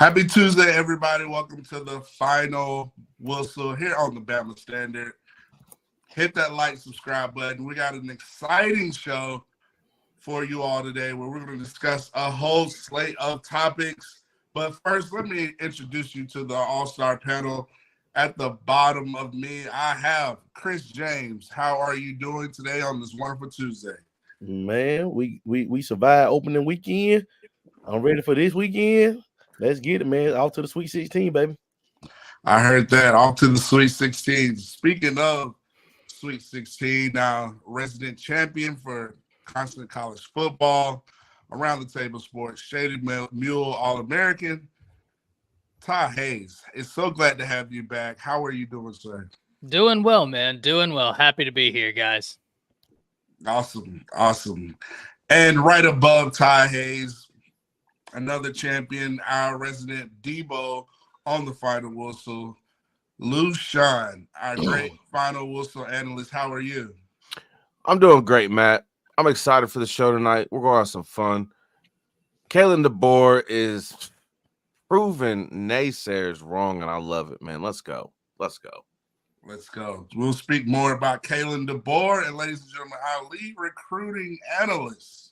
Happy Tuesday, everybody. Welcome to the final whistle here on the Bama Standard. Hit that like, subscribe button. We got an exciting show for you all today where we're going to discuss a whole slate of topics. But first, let me introduce you to the all-star panel. At the bottom of me, I have Chris James. How are you doing today on this wonderful Tuesday? Man, we survived opening weekend. I'm ready for this weekend. Let's get it, man. Off to the Sweet 16, baby. I heard that. Off to the Sweet 16. Speaking of Sweet 16, now resident champion for Constant College Football, Around the Table Sports, Shaded Mule All-American, Ty Hayes. It's so glad to have you back. How are you doing, sir? Doing well, man. Doing well. Happy to be here, guys. Awesome. And right above Ty Hayes, another champion, our resident Debo on the final whistle, Lou Sean, our great final whistle analyst. How are you? I'm doing great, Matt. I'm excited for the show tonight. We're going to have some fun. Kalen DeBoer is proving naysayers wrong, and I love it, man. Let's go. We'll speak more about Kalen DeBoer, and ladies and gentlemen, our lead recruiting analyst,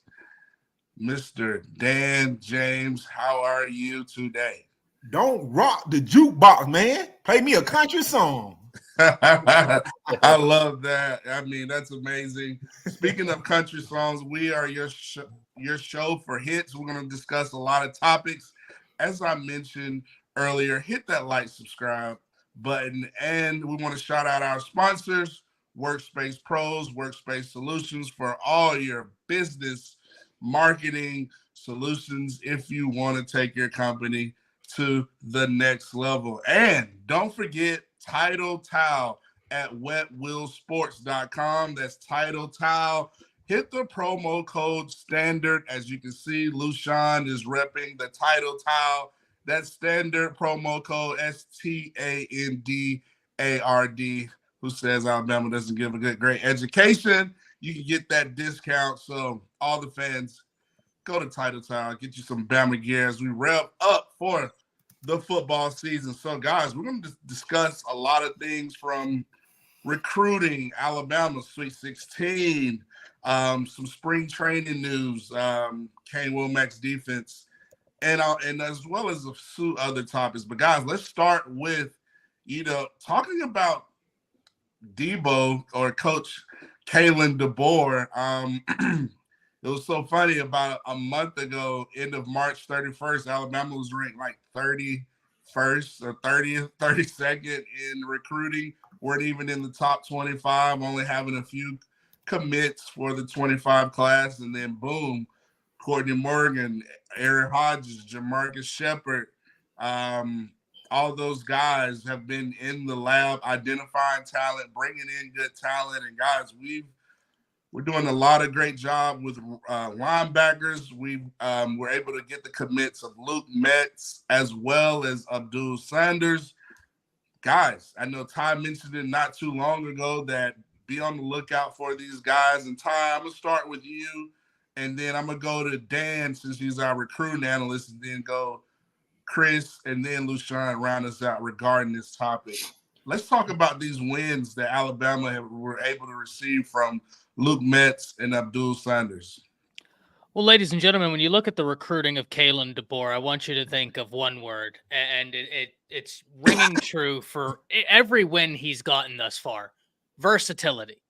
Mr. Dan James. How are you today? Don't rock the jukebox, man. Play me a country song. I love that. I mean, that's amazing. Speaking of country songs, we are your show for hits. We're going to discuss a lot of topics. As I mentioned earlier, hit that like, subscribe button, and we want to shout out our sponsors, Workspace Pros, Workspace Solutions, for all your business marketing solutions if you want to take your company to the next level. And don't forget Title Towel at wetwillsports.com. That's Title Towel. Hit the promo code STANDARD. As you can see, Lushan is repping the Title Towel. That's standard promo code STANDARD. Who says Alabama doesn't give a great education? You can get that discount. So all the fans, go to Title Towel, get you some Bama gear as we rev up for the football season. So, guys, we're going to discuss a lot of things from recruiting, Alabama Sweet 16, some spring training news, Kane Wommack's defense, and as well as a few other topics. But, guys, let's start with, talking about Debo or Coach Kalen DeBoer. It was so funny. About a month ago, end of March 31st, Alabama was ranked like 31st or 30th, 32nd in recruiting. Weren't even in the top 25, only having a few commits for the 25 class. And then, boom, Courtney Morgan, Aaron Hodges, Jamarcus Shepard, all those guys have been in the lab identifying talent, bringing in good talent. And, guys, we're doing a lot of great job with linebackers. We were able to get the commits of Luke Metz as well as Abduall Sanders. Guys, I know Ty mentioned it not too long ago that be on the lookout for these guys. And Ty, I'm going to start with you, and then I'm going to go to Dan since he's our recruiting analyst, and then go Chris, and then Lushan round us out regarding this topic. Let's talk about these wins that Alabama were able to receive from Luke Metz and Abduall Sanders. Well, ladies and gentlemen, when you look at the recruiting of Kalen DeBoer, I want you to think of one word, and it's ringing true for every win he's gotten thus far: versatility.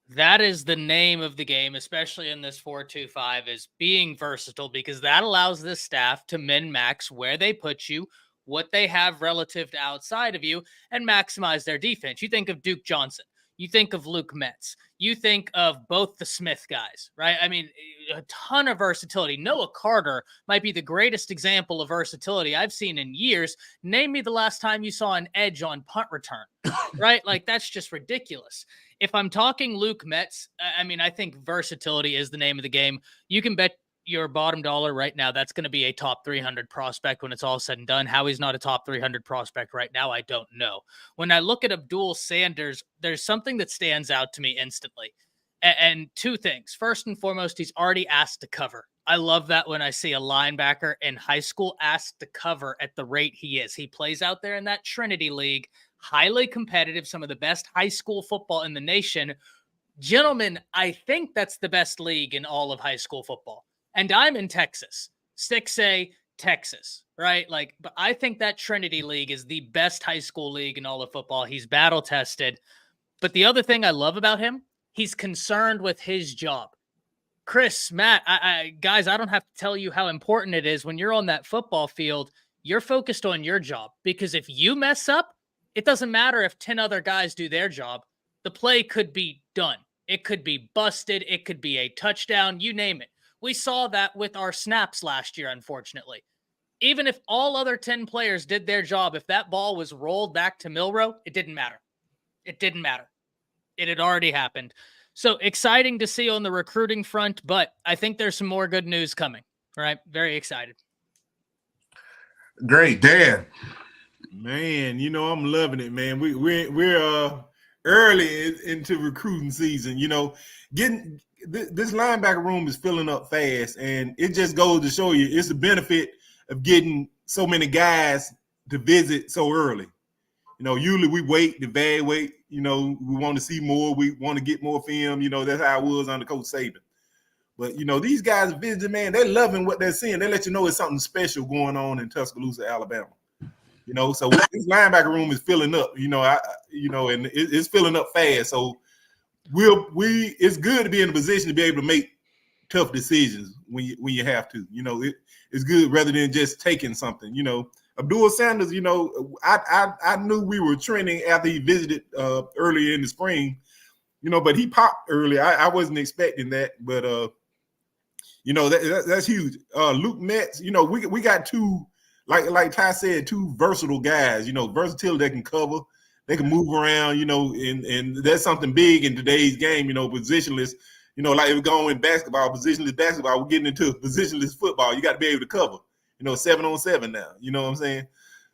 That is the name of the game, especially in this 4-2-5, is being versatile, because that allows this staff to min-max where they put you, what they have relative to outside of you, and maximize their defense. You think of Duke Johnson. You think of Luke Metz. You think of both the Smith guys, right? I mean, a ton of versatility. Noah Carter might be the greatest example of versatility I've seen in years. Name me the last time you saw an edge on punt return, right? Like, that's just ridiculous. If I'm talking Luke Metz, I mean, I think versatility is the name of the game. You can bet your bottom dollar right now that's going to be a top 300 prospect when it's all said and done. How he's not a top 300 prospect right now, I don't know. When I look at Abduall Sanders, there's something that stands out to me instantly. And two things. First and foremost, he's already asked to cover. I love that when I see a linebacker in high school asked to cover at the rate he is. He plays out there in that Trinity League, highly competitive, some of the best high school football in the nation. Gentlemen, I think that's the best league in all of high school football. And I'm in Texas, 6A, Texas, right? Like, but I think that Trinity League is the best high school league in all of football. He's battle tested. But the other thing I love about him, he's concerned with his job. Chris, Matt, guys, I don't have to tell you how important it is when you're on that football field. You're focused on your job, because if you mess up, it doesn't matter if 10 other guys do their job. The play could be done. It could be busted. It could be a touchdown. You name it. We saw that with our snaps last year, unfortunately. Even if all other 10 players did their job, if that ball was rolled back to Milrow, it didn't matter. It didn't matter. It had already happened. So exciting to see on the recruiting front, but I think there's some more good news coming. All right. Very excited. Great, Dan. Man, you know, I'm loving it, man. We're early into recruiting season. You know, getting this linebacker room is filling up fast, and it just goes to show you it's the benefit of getting so many guys to visit so early. You know, usually we wait, evaluate. You know, we want to see more. We want to get more film. You know, that's how it was under Coach Saban. But, you know, these guys visiting, man, they're loving what they're seeing. They let you know it's something special going on in Tuscaloosa, Alabama. You know, so this linebacker room is filling up, and it's filling up fast. So it's good to be in a position to be able to make tough decisions when you have to. You know, it's good rather than just taking something. You know, Abduall Sanders, you know, I knew we were trending after he visited earlier in the spring, you know, but he popped early. I wasn't expecting that, but you know, that's huge. Luke Metz, you know, we got two. Like Ty said, two versatile guys, you know, versatility, they can cover, they can move around, you know, and that's something big in today's game, you know, positionless, you know, like if we're going in basketball, positionless basketball, we're getting into positionless football. You got to be able to cover, you know, 7-on-7 now, you know what I'm saying?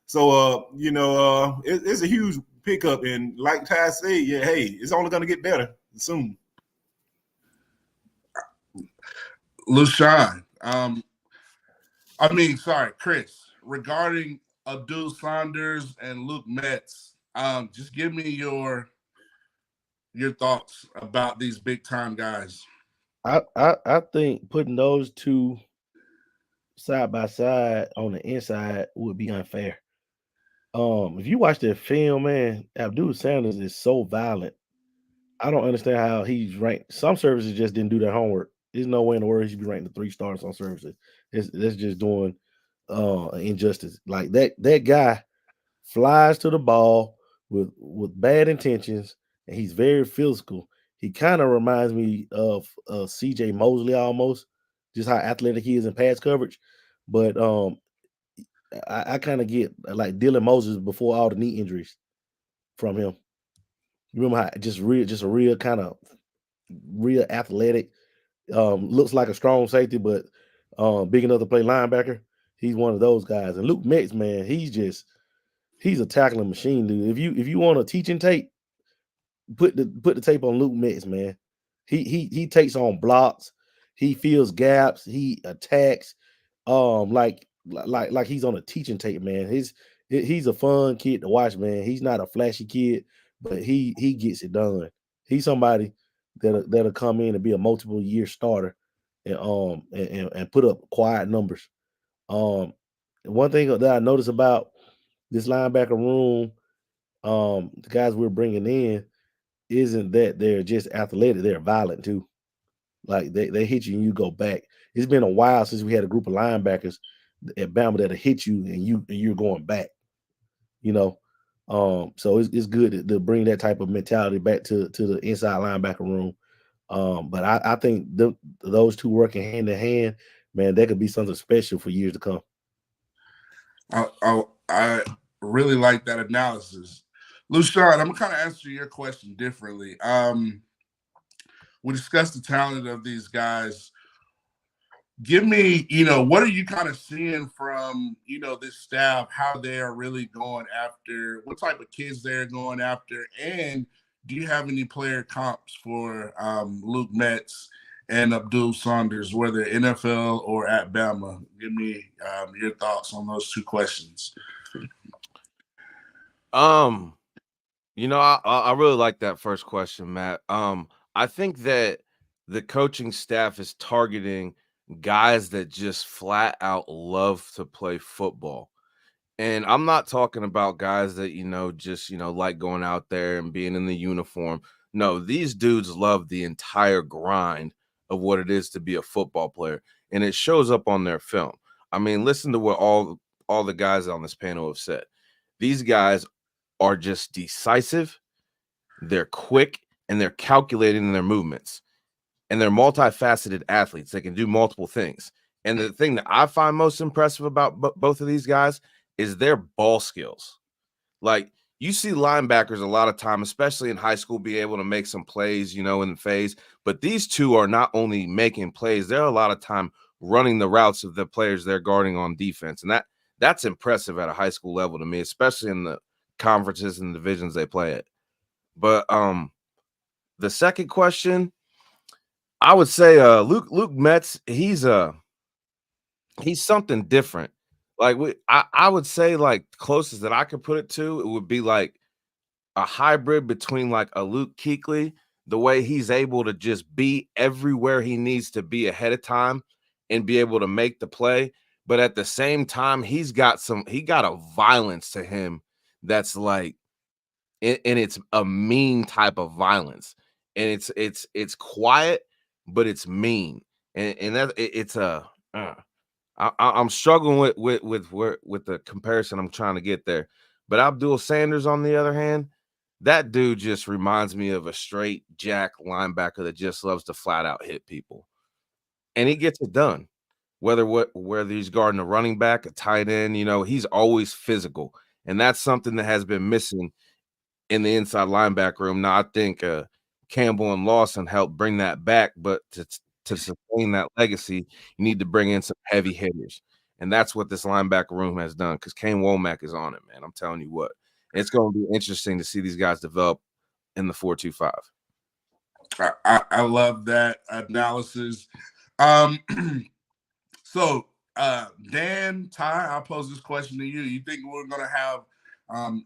So, you know, it's a huge pickup. And like Ty said, yeah, hey, it's only going to get better soon. LaShawn, Chris, regarding Abduall Sanders and Luke Metz, just give me your thoughts about these big time guys. I think putting those two side by side on the inside would be unfair. If you watch that film, man, Abduall Sanders is so violent. I don't understand how he's ranked. Some services just didn't do their homework. There's no way in the world he should be ranked the 3 stars on services. That's just doing injustice. Like that guy flies to the ball with bad intentions, and he's very physical. He kind of reminds me of CJ Mosley almost, just how athletic he is in pass coverage. But I kind of get like Dylan Moses before all the knee injuries from him. You remember how just a real kind of real athletic, looks like a strong safety, but big enough to play linebacker. He's one of those guys. And Luke Metz, man, he's a tackling machine, dude. If you want a teaching tape, put the tape on Luke Metz, man. He takes on blocks, he fills gaps, he attacks, like he's on a teaching tape, man. He's a fun kid to watch, man. He's not a flashy kid, but he gets it done. He's somebody that'll come in and be a multiple year starter and put up quiet numbers. One thing that I noticed about this linebacker room, the guys we're bringing in, isn't that they're just athletic, they're violent too. Like they hit you and you go back. It's been a while since we had a group of linebackers at Bama that'll hit you and you're going back, you know. So it's good to bring that type of mentality back to the inside linebacker room. But I think those two working hand in hand, man, that could be something special for years to come. I really like that analysis. LaShawn, I'm going to kind of answer your question differently. We discussed the talent of these guys. Give me, what are you kind of seeing from, this staff, how they're really going after, what type of kids they're going after, and do you have any player comps for Luke Metz and Abduall Sanders, whether NFL or at Bama? Give me your thoughts on those two questions. I really like that first question, Matt. I think that the coaching staff is targeting guys that just flat out love to play football. And I'm not talking about guys that, just, like going out there and being in the uniform. No, these dudes love the entire grind of what it is to be a football player. And it shows up on their film. I mean, listen to what all the guys on this panel have said. These guys are just decisive, they're quick, and they're calculating in their movements. And they're multifaceted athletes. They can do multiple things. And the thing that I find most impressive about both of these guys is their ball skills. Like, you see linebackers a lot of time, especially in high school, be able to make some plays, in the phase. But these two are not only making plays, they're a lot of time running the routes of the players they're guarding on defense. And that's impressive at a high school level to me, especially in the conferences and divisions they play at. But the second question, I would say Luke Metz, he's something different. Like I would say, like, closest that I could put it to, it would be like a hybrid between like a Luke Kuechly, the way he's able to just be everywhere he needs to be ahead of time and be able to make the play. But at the same time, he got a violence to him that's like, and it's a mean type of violence. And it's quiet, but it's mean. And that it's I'm struggling with the comparison I'm trying to get there. But Abduall Sanders, on the other hand, that dude just reminds me of a straight jack linebacker that just loves to flat out hit people. And he gets it done. Whether he's guarding a running back, a tight end, he's always physical. And that's something that has been missing in the inside linebacker room. Now, I think Campbell and Lawson helped bring that back, but to sustain that legacy, you need to bring in some heavy hitters. And that's what this linebacker room has done, because Kane Wommack is on it, man. I'm telling you what. It's going to be interesting to see these guys develop in the 4-2-5. I love that analysis. So, Dan, Ty, I'll pose this question to you. You think we're going to have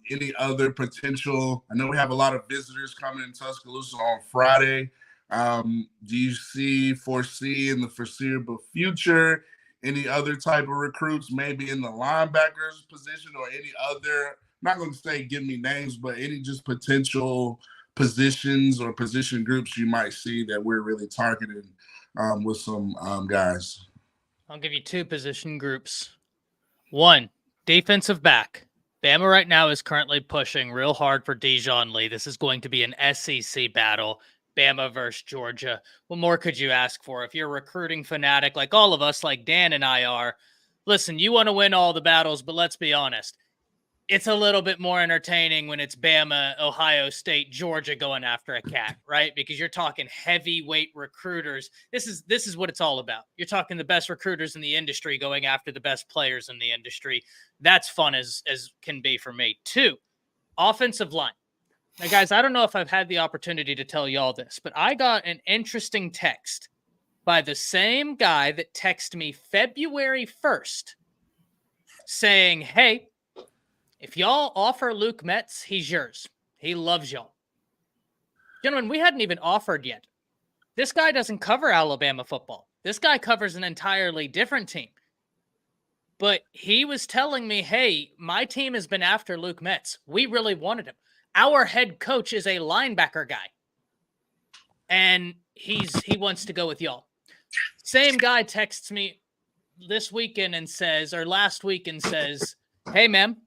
any other potential? I know we have a lot of visitors coming in Tuscaloosa on Friday. Do you foresee in the foreseeable future any other type of recruits, maybe in the linebackers position or any other, I'm not going to say give me names, but any just potential positions or position groups you might see that we're really targeting with some guys? I'll give you two position groups. One, defensive back. Bama right now is currently pushing real hard for Dijon Lee. This is going to be an SEC battle. Bama versus Georgia. What more could you ask for? If you're a recruiting fanatic like all of us, like Dan and I are, listen, you want to win all the battles, but let's be honest. It's a little bit more entertaining when it's Bama, Ohio State, Georgia going after a cat, right? Because you're talking heavyweight recruiters. This is what it's all about. You're talking the best recruiters in the industry going after the best players in the industry. That's fun as can be for me. Two, offensive line. Now, guys, I don't know if I've had the opportunity to tell y'all this, but I got an interesting text by the same guy that texted me February 1st saying, hey, if y'all offer Luke Metz, he's yours. He loves y'all. Gentlemen, we hadn't even offered yet. This guy doesn't cover Alabama football. This guy covers an entirely different team. But he was telling me, hey, my team has been after Luke Metz. We really wanted him. Our head coach is a linebacker guy. And he wants to go with y'all. Same guy texts me this weekend and says, or last week and says, hey, man,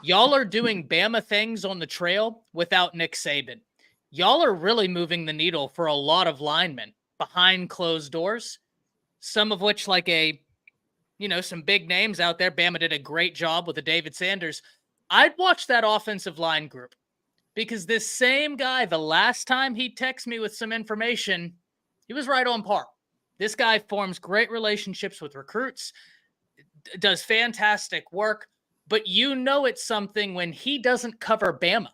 y'all are doing Bama things on the trail without Nick Saban. Y'all are really moving the needle for a lot of linemen behind closed doors, some of which like some big names out there. Bama did a great job with the David Sanders. I'd watch that offensive line group because this same guy, the last time he texted me with some information, he was right on par. This guy forms great relationships with recruits, does fantastic work, but it's something when he doesn't cover Bama.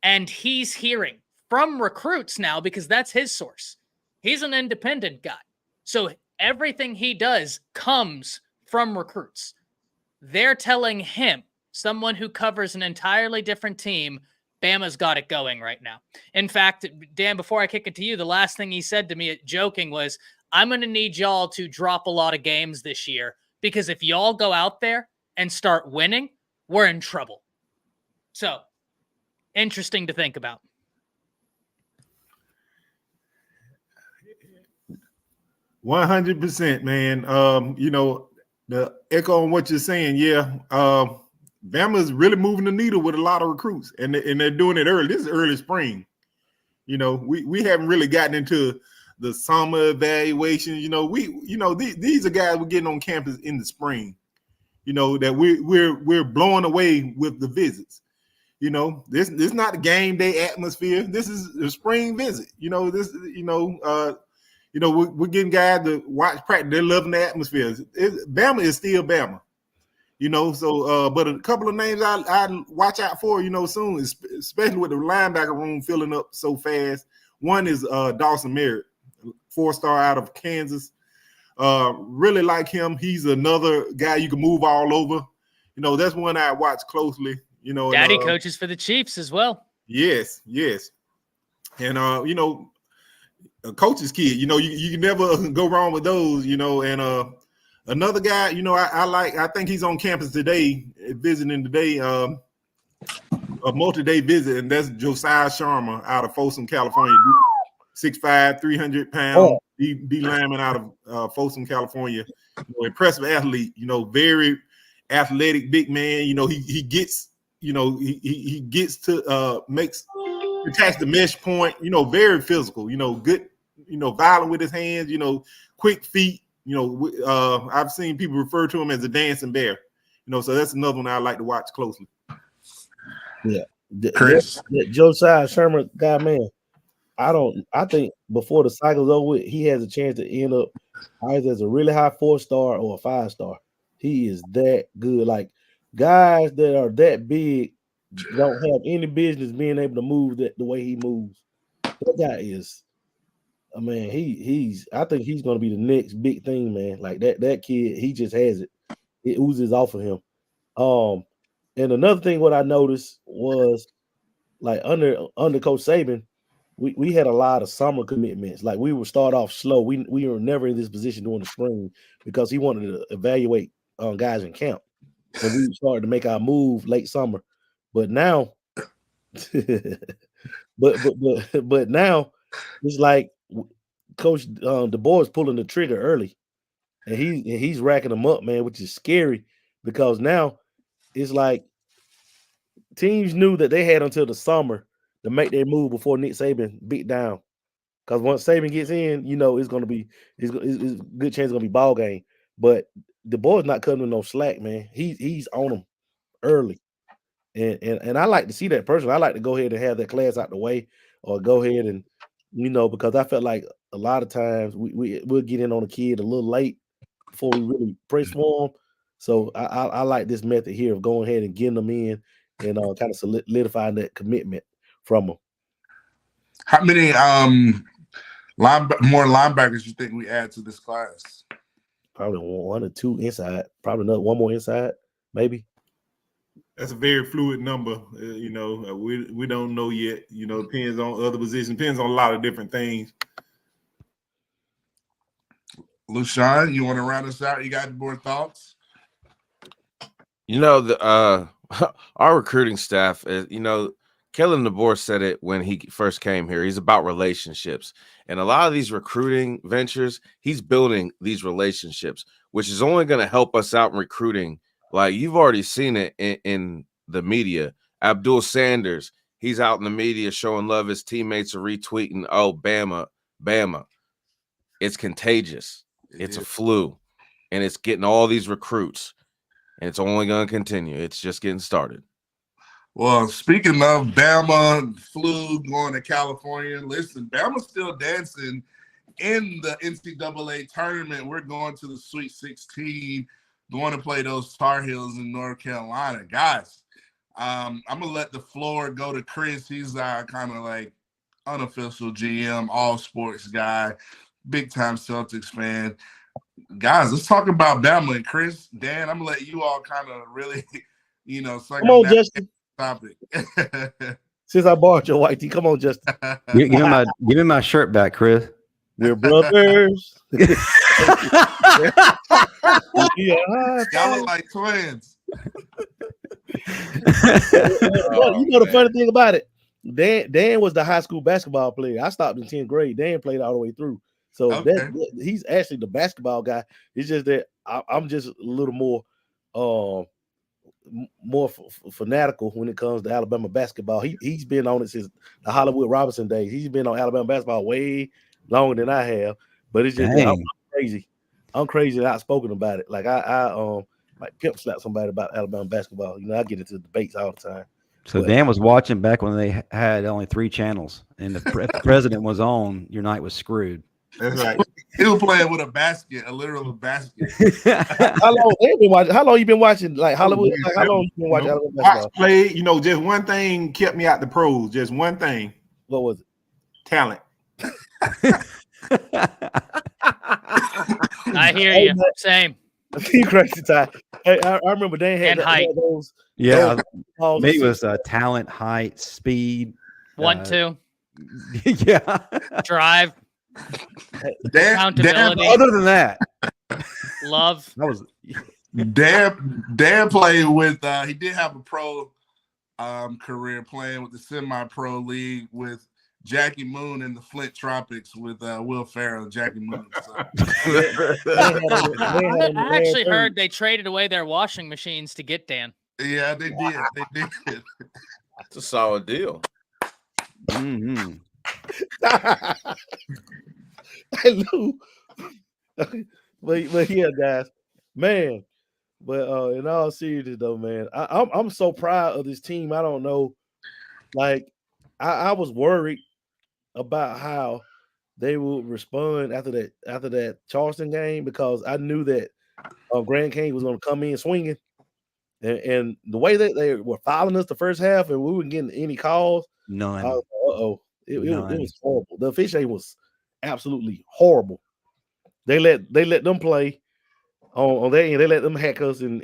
And he's hearing from recruits now because that's his source. He's an independent guy. So everything he does comes from recruits. They're telling him, someone who covers an entirely different team, Bama's got it going right now. In fact, Dan, before I kick it to you, the last thing he said to me joking was, I'm going to need y'all to drop a lot of games this year because if y'all go out there and start winning, we're in trouble. So, interesting to think about. %100%, man. The echo on what you're saying, yeah. Bama's really moving the needle with a lot of recruits, and they're doing it early. This is early spring. We haven't really gotten into the summer evaluations. These are guys we're getting on campus in the spring. That we're blowing away with the visits. This is not a game day atmosphere. This is a spring visit. We're getting guys to watch practice. They're loving the atmosphere. Bama is still Bama. But a couple of names I watch out for, soon, especially with the linebacker room filling up so fast. One is Dawson Merritt, 4-star out of Kansas. Really like him. He's another guy you can move all over. That's one I watch closely. Daddy coaches for the Chiefs as well. Yes. And, a coach's kid, you can never go wrong with those, and another guy, I think he's on campus today, visiting today, a multi-day visit, and that's Josiah Sharma out of Folsom, California. 6'5", 300 pound D lineman out of Folsom, California. Impressive athlete, very athletic big man. He gets to attach the mesh point, very physical, good, violent with his hands, quick feet. I've seen people refer to him as a dancing bear. So that's another one I like to watch closely. Yeah. Chris. That Josiah Sherman guy, man, I think before the cycle's over with, he has a chance to end up either as a really high 4-star or a 5-star. He is that good. Like, guys that are that big don't have any business being able to move the way he moves. That guy is, I mean, I think he's going to be the next big thing, man. Like that kid, he just has it. It oozes off of him. And another thing, what I noticed was, like, under Coach Saban, we had a lot of summer commitments. Like, we would start off slow. We were never in this position during the spring because he wanted to evaluate guys in camp. And we started to make our move late summer. But now, but now it's like Coach DeBoer is pulling the trigger early, and he's racking them up, man, which is scary because now it's like teams knew that they had until the summer to make their move before Nick Saban beat down. Because once Saban gets in, it's going to be it's a good chance it's going to be ball game. But DeBoer's not cutting no slack, man. He's on them early. And I like to see that personally. I like to go ahead and have that class out the way, or go ahead and, because I felt like a lot of times we'll get in on a kid a little late before we really press for them. So I like this method here of going ahead and getting them in and kind of solidifying that commitment from them. How many more linebackers you think we add to this class? Probably 1 or 2 inside. Probably another 1 more inside, maybe. That's a very fluid number. We don't know yet. Depends on other positions. Depends on a lot of different things. LaShawn, you want to round us out? You got more thoughts? Our recruiting staff is, Kalen DeBoer said it when he first came here. He's about relationships. And a lot of these recruiting ventures, he's building these relationships, which is only going to help us out in recruiting. Like, you've already seen it in the media. Abduall Sanders, he's out in the media showing love. His teammates are retweeting, oh, Bama. It's contagious. It's a flu. And it's getting all these recruits. And it's only going to continue. It's just getting started. Well, speaking of Bama, flu going to California, listen, Bama's still dancing in the NCAA tournament. We're going to the Sweet 16, going to play those Tar Heels in North Carolina. Guys, I'm gonna let the floor go to Chris. He's our kind of like unofficial GM, all sports guy, big time Celtics fan. Guys, let's talk about Bama. And Chris, Dan, I'm gonna let you all kind of really, Come on, Justin. Topic. Since I borrowed your white tee, come on, Justin. Give me my shirt back, Chris. We're brothers. Y'all look like twins. You know the funny thing about it, Dan was the high school basketball player. I stopped in 10th grade. Dan played all the way through. So Okay. he's actually the basketball guy. It's just that I'm just a little more fanatical when it comes to Alabama basketball. He's been on it since the Hollywood Robinson days. He's been on Alabama basketball way longer than I have. But it's just that I'm crazy. I'm crazy and outspoken about it. Like I like pimp slap somebody about Alabama basketball. I get into debates all the time. So Dan was watching back when they had only 3 channels, and if the president was on, your night was screwed. That's right. He was playing with a literal basket. How long you been watching like Hollywood? Like, how long you been watching Alabama basketball? Fox played, just one thing kept me out the pros. Just one thing. What was it? Talent. I hear you. Same. You crazy time. Hey, I remember Dan had height. those. Yeah, those me was talent, height, speed. 1, 2, Yeah. drive, Dan, accountability, Other than that, love. that was Dan played with. He did have a pro career playing with the semi-pro league with Jackie Moon in the Flint Tropics with Will Ferrell and Jackie Moon. So. I actually heard they traded away their washing machines to get Dan. Yeah, they did. They did. It's a solid deal. mm-hmm. Hey, Lou. but yeah, guys, man. But in all seriousness, though, man, I'm so proud of this team. I don't know, like I was worried about how they would respond after that Charleston game because I knew that Grand Kane was going to come in swinging, and the way that they were following us the first half and we weren't getting any calls. None. I was like, it was horrible. The officiating was absolutely horrible. They let them play on their end. They let them hack us and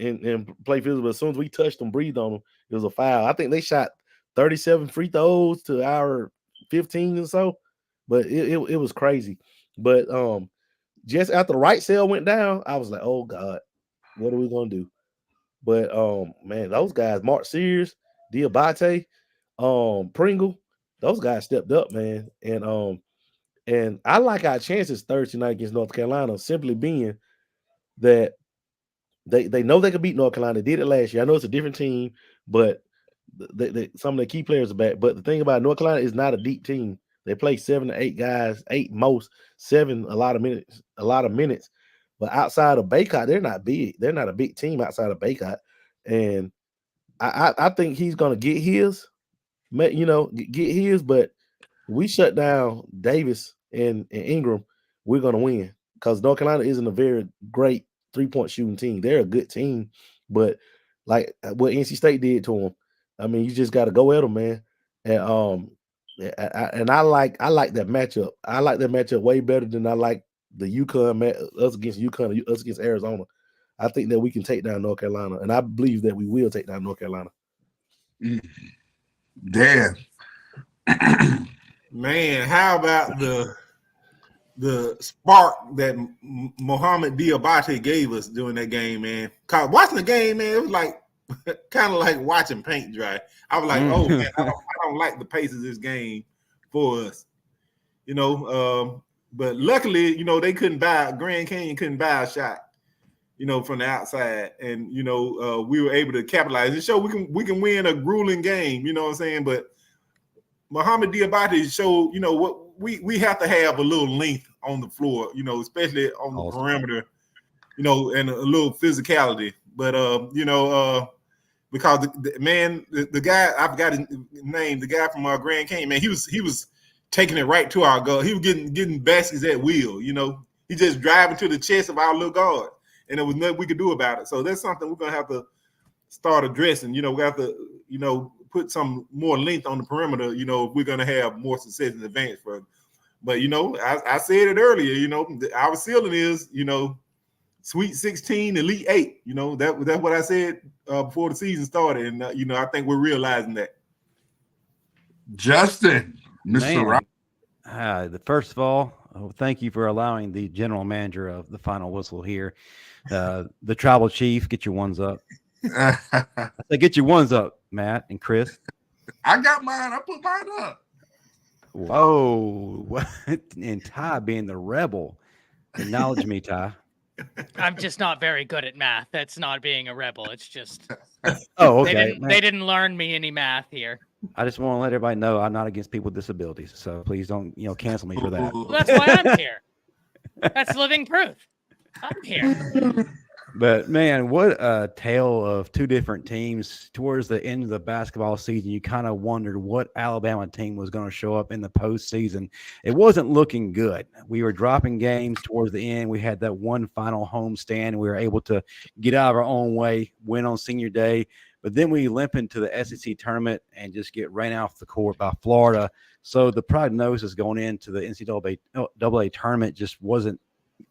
play physical. But as soon as we touched them, breathed on them, it was a foul. I think they shot 37 free throws to our 15 or so, but it was crazy. But just after the right sale went down, I was like, oh God, what are we gonna do? But man, those guys, Mark Sears, Diabate, Pringle, those guys stepped up, man. And I like our chances Thursday night against North Carolina, simply being that they know they can beat North Carolina. They did it last year. I know it's a different team, but some of the key players are back. But the thing about North Carolina is not a deep team. They play 7 to 8 guys, 8 most, 7 a lot of minutes. But outside of Baycott, they're not big. They're not a big team outside of Baycott. And I think he's gonna get his, get his. But we shut down Davis and Ingram, we're gonna win because North Carolina isn't a very great 3-point shooting team. They're a good team, but like what NC State did to them, I mean, you just got to go at them, man. And I like that matchup. I like that matchup way better than I like the us against UConn, us against Arizona. I think that we can take down North Carolina, and I believe that we will take down North Carolina. Dan. Man, how about the spark that Mohamed Diabate gave us during that game, man? Cause watching the game, man, it was like kind of like watching paint dry. I was like, oh man, I don't like the pace of this game for us, But luckily, they couldn't buy Grand Canyon couldn't buy a shot, from the outside, and we were able to capitalize. It showed we can win a grueling game, you know what I'm saying? But Mohamed Diabate showed, what we have to have a little length on the floor, especially on the perimeter, and a little physicality. But because the guy, I've got his name, the guy from Grand Canyon, man, he was taking it right to our goal. He was getting baskets at will, He just driving to the chest of our little guard, and there was nothing we could do about it. So that's something we're gonna have to start addressing. You know, we have to, you know, put some more length on the perimeter, you know, if we're going to have more success in advance for. But, you know, I said it earlier, you know, our ceiling is, you know, Sweet 16, Elite 8. You know, that's what I said before the season started. And, you know, I think we're realizing that. Justin, Mr. Rock. First of all, thank you for allowing the general manager of the final whistle here, the tribal chief, get your ones up. I say get your ones up, Matt and Chris. I got mine. I put mine up. Whoa. And Ty being the rebel. Acknowledge me, Ty. I'm just not very good at math. That's not being a rebel. It's just oh, okay. They didn't learn me any math here. I just want to let everybody know I'm not against people with disabilities. So please don't, cancel me for that. Well, that's why I'm here. That's living proof. I'm here. But man, what a tale of two different teams. Towards the end of the basketball season, you kind of wondered what Alabama team was going to show up in the postseason. It wasn't looking good. We were dropping games towards the end. We had that one final home stand. We were able to get out of our own way, win on senior day. But then we limp into the SEC tournament and just get ran off the court by Florida. So the prognosis going into the NCAA tournament just wasn't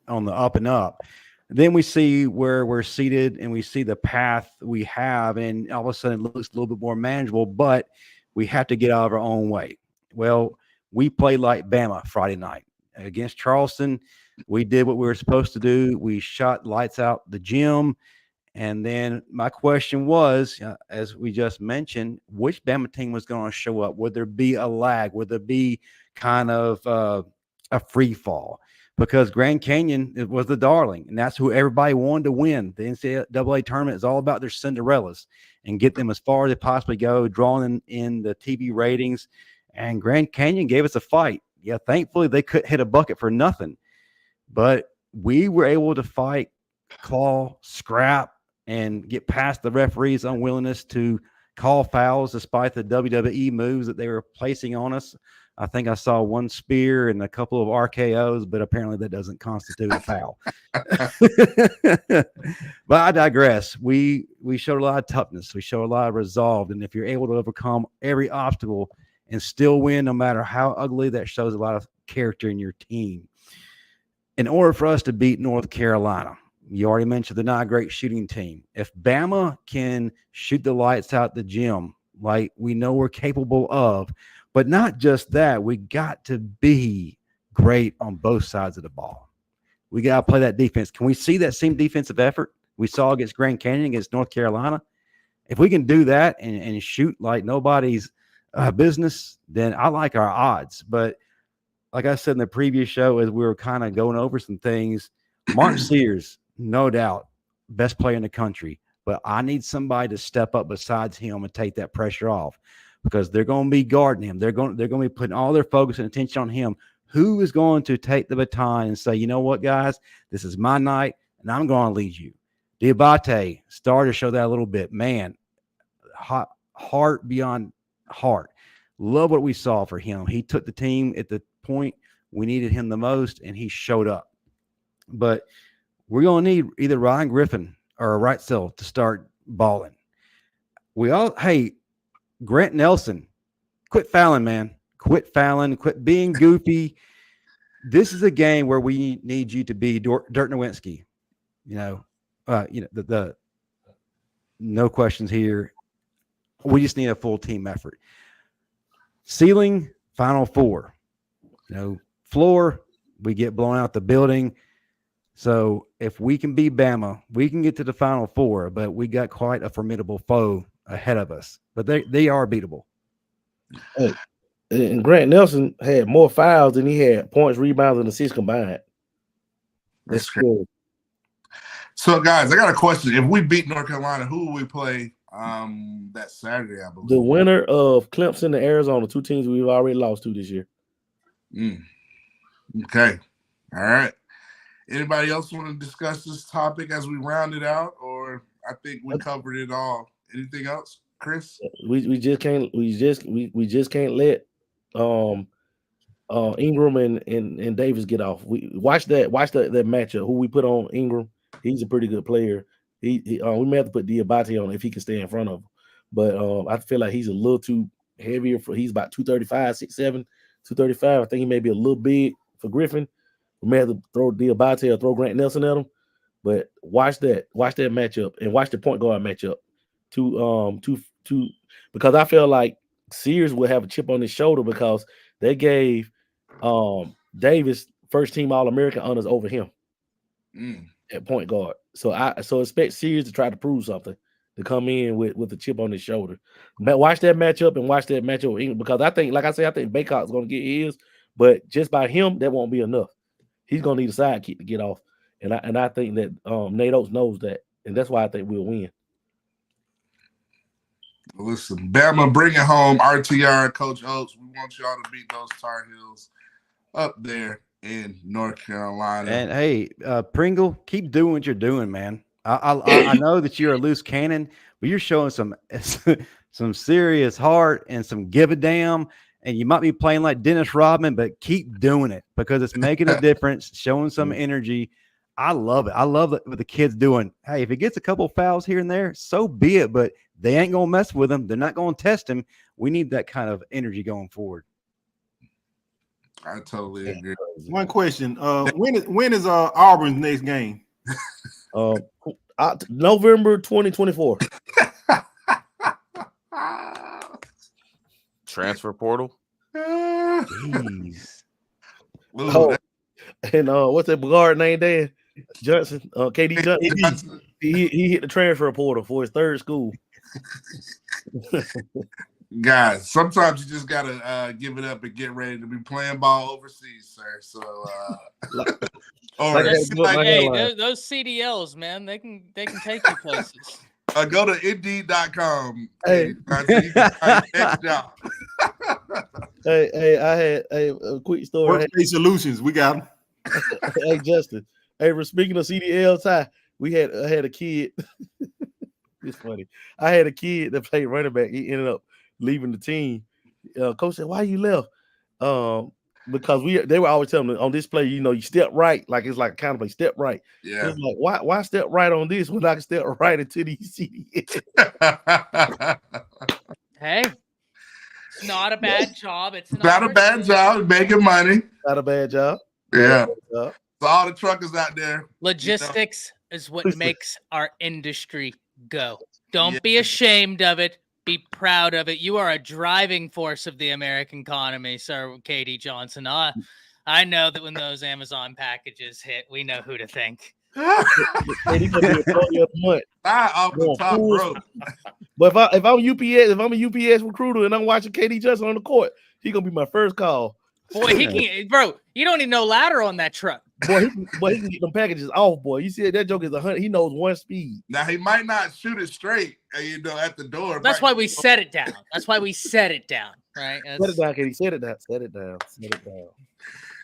on the up and up. Then we see where we're seated and we see the path we have, and all of a sudden it looks a little bit more manageable, but we have to get out of our own way. Well, we played like Bama Friday night against Charleston. We did what we were supposed to do. We shot lights out the gym. And then my question was, as we just mentioned, which Bama team was going to show up? Would there be a lag? Would there be kind of a free fall? Because Grand Canyon was the darling, and that's who everybody wanted to win. The NCAA tournament is all about their Cinderellas and get them as far as they possibly go, drawing in the TV ratings. And Grand Canyon gave us a fight. Yeah, thankfully they couldn't hit a bucket for nothing. But we were able to fight, claw, scrap, and get past the referee's unwillingness to call fouls despite the WWE moves that they were placing on us. I think I saw one spear and a couple of RKOs, but apparently that doesn't constitute a foul. But I digress. We showed a lot of toughness. We showed a lot of resolve. And if you're able to overcome every obstacle and still win, no matter how ugly, that shows a lot of character in your team. In order for us to beat North Carolina, you already mentioned they're not a great shooting team. If Bama can shoot the lights out the gym like we know we're capable of, but not just that, we got to be great on both sides of the ball. We got to play that defense. Can we see that same defensive effort we saw against Grand Canyon, against North Carolina? If we can do that and shoot like nobody's business, then I like our odds. But like I said in the previous show, as we were kind of going over some things, Mark Sears, no doubt, best player in the country. But I need somebody to step up besides him and take that pressure off, because they're going to be guarding him. They're going to be putting all their focus and attention on him. Who is going to take the baton and say, you know what, guys, this is my night, and I'm going to lead you? Diabate started to show that a little bit. Man, heart beyond heart. Love what we saw for him. He took the team at the point we needed him the most, and he showed up. But we're going to need either Ryan Griffin or Wrightsell to start balling. Grant Nelson, quit fouling, man. Quit fouling. Quit being goofy. This is a game where we need you to be Dirk Nowitzki. The no questions here. We just need a full team effort. Ceiling, Final Four. Floor, we get blown out the building. So if we can beat Bama, we can get to the Final Four, but we got quite a formidable foe ahead of us. But they are beatable. Hey, and Grant Nelson had more fouls than he had points, rebounds, and assists combined. That's crazy. So, guys, I got a question. If we beat North Carolina, who will we play that Saturday, I believe? The winner of Clemson and Arizona, two teams we've already lost to this year. Okay. All right. Anybody else want to discuss this topic as we round it out, or I think we covered it all? Anything else, Chris? We just can't let Ingram and Davis get off. We watch that matchup. Who we put on Ingram? He's a pretty good player. We may have to put Diabate on if he can stay in front of him. But I feel like he's a little too heavier he's about 235, 6'7", 235. I think he may be a little big for Griffin. We may have to throw Diabate or throw Grant Nelson at him. But watch that matchup and watch the point guard matchup. Because I feel like Sears will have a chip on his shoulder because they gave Davis first team All-American honors over him at point guard. So expect Sears to try to prove something, to come in with a chip on his shoulder. Watch that matchup and watch that matchup with England, because I think, like I said, I think Baycock's going to get his, but just by him, that won't be enough. He's going to need a sidekick to get off. And I think that Nate Oats knows that, and that's why I think we'll win. Listen, Bama, bring it home. RTR, Coach Oats. We want y'all to beat those Tar Heels up there in North Carolina. And hey, Pringle, keep doing what you're doing, man. I know that you're a loose cannon, but you're showing some serious heart and some give a damn. And you might be playing like Dennis Rodman, but keep doing it because it's making a difference, showing some energy. I love it. I love it what the kid's doing. Hey, if he gets a couple fouls here and there, so be it. But they ain't going to mess with him. They're not going to test him. We need that kind of energy going forward. I totally agree. One question. When is Auburn's next game? November 2024. Transfer portal. Jeez. And what's that guard name, Dan? Johnson, KD Johnson. He hit the transfer portal for his third school. Guys, sometimes you just gotta give it up and get ready to be playing ball overseas, sir. So, those CDLs, man, they can take you places. Go to Indeed.com. Hey, next job. I had a quick story. Workspace Solutions, we got them. Hey, Justin. Hey, speaking of CDL, Ty, I had a kid. It's funny. I had a kid that played running back. He ended up leaving the team. Coach said, "Why you left?" Because they were always telling me on this play, you step right, like it's like kind of like step right. Yeah. It's like why step right on this when I can step right into these CDL? Hey, it's not a bad job. It's not a bad job. Making money. Not a bad job. Yeah. So all the truckers out there. Logistics is what makes our industry go. Don't be ashamed of it. Be proud of it. You are a driving force of the American economy, Sir Katie Johnson. I know that when those Amazon packages hit, we know who to thank. Off the top rope. But if I'm a UPS recruiter and I'm watching KD Johnson on the court, he's gonna be my first call. Boy, he can, bro. You don't need no ladder on that truck. Boy, he can get them packages off, boy. You see that joke is 100. He knows one speed. Now he might not shoot it straight, at the door. That's why we set it down. Right? Set it down, Katie. Set it down. Set it down.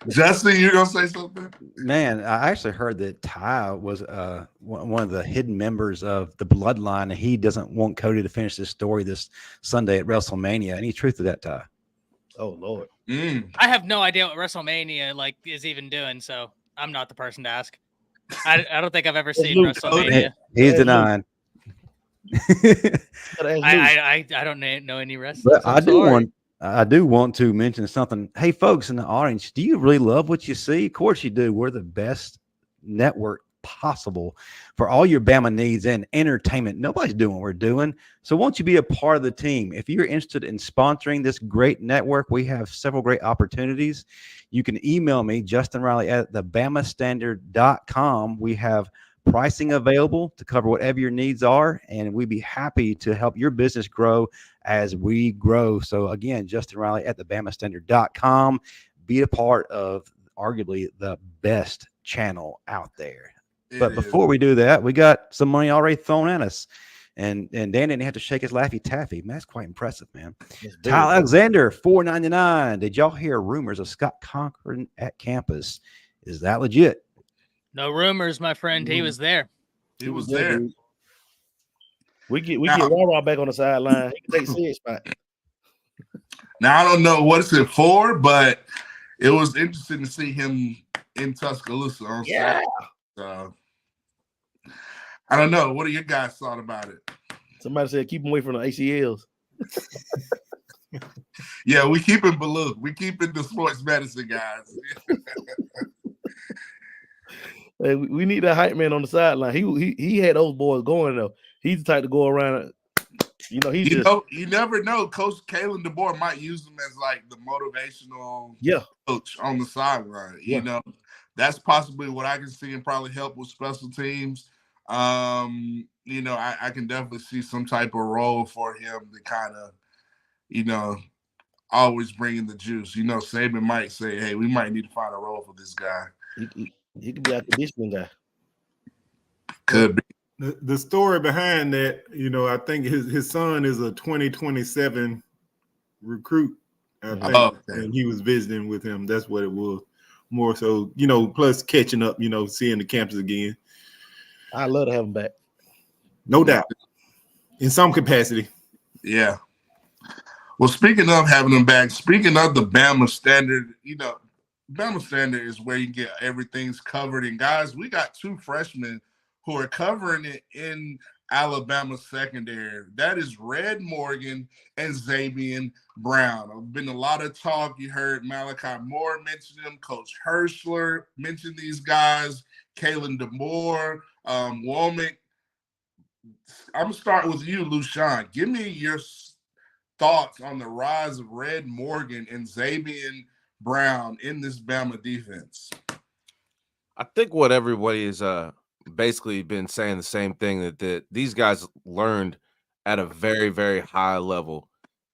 Justin, you gonna say something? Man, I actually heard that Ty was one of the hidden members of the Bloodline, and he doesn't want Cody to finish this story this Sunday at WrestleMania. Any truth to that, Ty? Oh Lord. I have no idea what WrestleMania is even doing, so I'm not the person to ask. I don't think I've ever seen WrestleMania. He's denying. I don't know any wrestlers. But I do want to mention something. Hey, folks in the audience, do you really love what you see? Of course you do. We're the best network possible for all your Bama needs and entertainment. Nobody's doing what we're doing. So won't you be a part of the team? If you're interested in sponsoring this great network, we have several great opportunities. You can email me, Justin Riley at thebamastandard.com. We have pricing available to cover whatever your needs are, and we'd be happy to help your business grow as we grow. So again, Justin Riley at thebamastandard.com. Be a part of arguably the best channel out there. But before we do that, we got some money already thrown at us. And Dan didn't have to shake his Laffy Taffy. Man, that's quite impressive, man. Ty Alexander, $4.99. Did y'all hear rumors of Scott Cochran at campus? Is that legit? No rumors, my friend. He was there. He was there. Dude. We get Raw back on the sideline. He can take Sid's spot. Now I don't know what it's for, but it was interesting to see him in Tuscaloosa on Saturday. So I don't know. What are your guys thought about it? Somebody said keep him away from the ACLs. Yeah, we keep it Baloo. We keep it the sports medicine guys. Hey, we need that hype man on the sideline. He had those boys going though. He's the type to go around. You never know. Coach Kalen DeBoer might use him as like the motivational coach on the sideline. Yeah. You know, that's possibly what I can see and probably help with special teams. You know, I can definitely see some type of role for him to kind of, you know, always bring in the juice. You know, Saban might say, hey, we might need to find a role for this guy. He could be our conditioning guy. Could be. The story behind that, you know, I think his son is a 2027 recruit. I think, and he was visiting with him. That's what it was. More so, you know, plus catching up, you know, seeing the campus again. I'd love to have him back. No doubt. In some capacity. Yeah. Well, speaking of having them back, speaking of the Bama Standard, you know, Bama Standard is where you get everything's covered. And guys, we got two freshmen who are covering it in Alabama secondary. That is Red Morgan and Zabien Brown. There's been a lot of talk. You heard Malachi Moore mention them. Coach Herschler mentioned these guys. Kalen DeBoer, Wommack. I'm going to start with you, Lushan. Give me your thoughts on the rise of Red Morgan and Zabien Brown in this Bama defense. I think what everybody is basically been saying the same thing, that these guys learned at a very, very high level,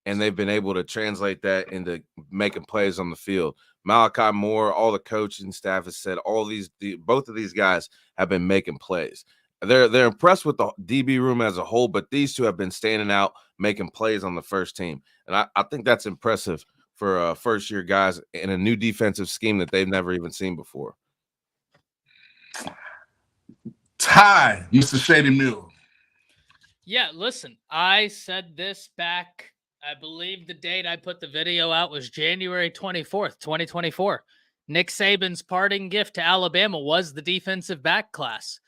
and they've been able to translate that into making plays on the field. Malachi Moore, all the coaching staff has said both of these guys have been making plays. They're impressed with the DB room as a whole, but these two have been standing out, making plays on the first team. And I think that's impressive for first-year guys in a new defensive scheme that they've never even seen before. Ty, Mr. Shady Mule. Yeah, listen, I said this back, I believe the date I put the video out was January 24th, 2024. Nick Saban's parting gift to Alabama was the defensive back class.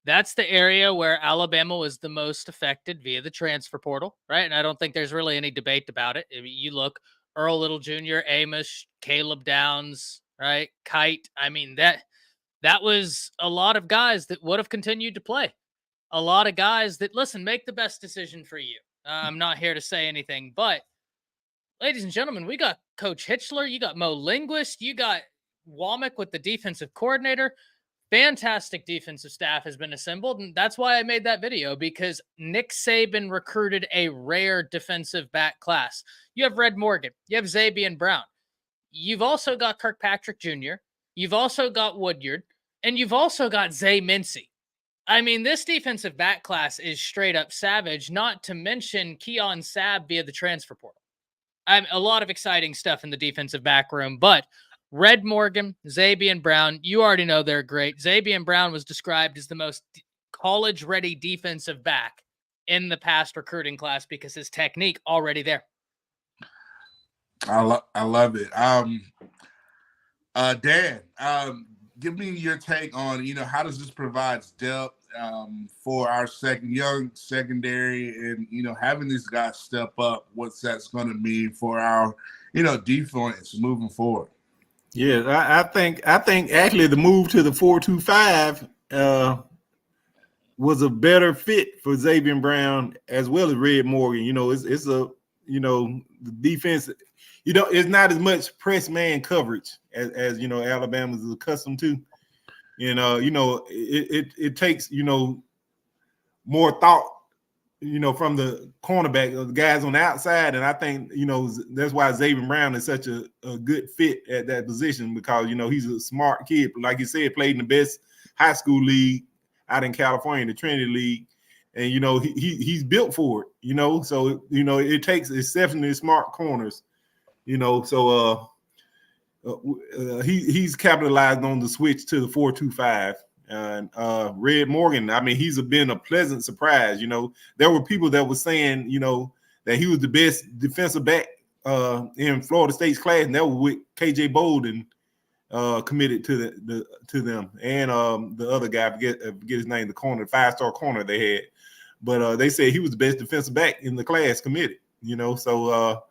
That's the area where Alabama was the most affected via the transfer portal, right? And I don't think there's really any debate about it. I mean, you look, Earl Little Jr., Amos, Caleb Downs, right? Kite. I mean, that was a lot of guys that would have continued to play. A lot of guys that, listen, make the best decision for you. I'm not here to say anything, but ladies and gentlemen, we got Coach Hitchler, you got Mo Linguist, you got Wommack with the defensive coordinator. Fantastic defensive staff has been assembled, and that's why I made that video, because Nick Saban recruited a rare defensive back class. You have Red Morgan, you have Zabien Brown, you've also got Kirkpatrick Jr., you've also got Woodyard, and you've also got Zay Mincy. I mean, this defensive back class is straight up savage, not to mention Keon Sabb via the transfer portal. A lot of exciting stuff in the defensive back room, but Red Morgan, Zabien Brown, you already know they're great. Zabien Brown was described as the most college-ready defensive back in the past recruiting class because his technique already there. I love it. Dan, give me your take on, you know, how does this provide depth for our young secondary, and, you know, having these guys step up, what's that's going to mean for our, you know, defense moving forward? Yeah, I think actually the move to the 4-2-5 was a better fit for Zabien Brown as well as Red Morgan. You know, it's a, you know, the defense, you know, it's not as much press man coverage as you know, Alabama's accustomed to. And you know, it takes, you know, more thought, you know, from the cornerback, the guys on the outside. And I think, you know, that's why Zabien Brown is such a good fit at that position, because, you know, he's a smart kid. Like you said, played in the best high school league out in California, the Trinity League. And, you know, he's built for it, you know. So, you know, it takes exceptionally smart corners, you know. So he's capitalized on the switch to the 4-2-5. And Red Morgan, I mean, he's been a pleasant surprise. You know, there were people that were saying, you know, that he was the best defensive back in Florida State's class, and that was with KJ Bolden committed to them, and the other guy, forget his name, the corner, 5-star corner they had, but they said he was the best defensive back in the class committed. So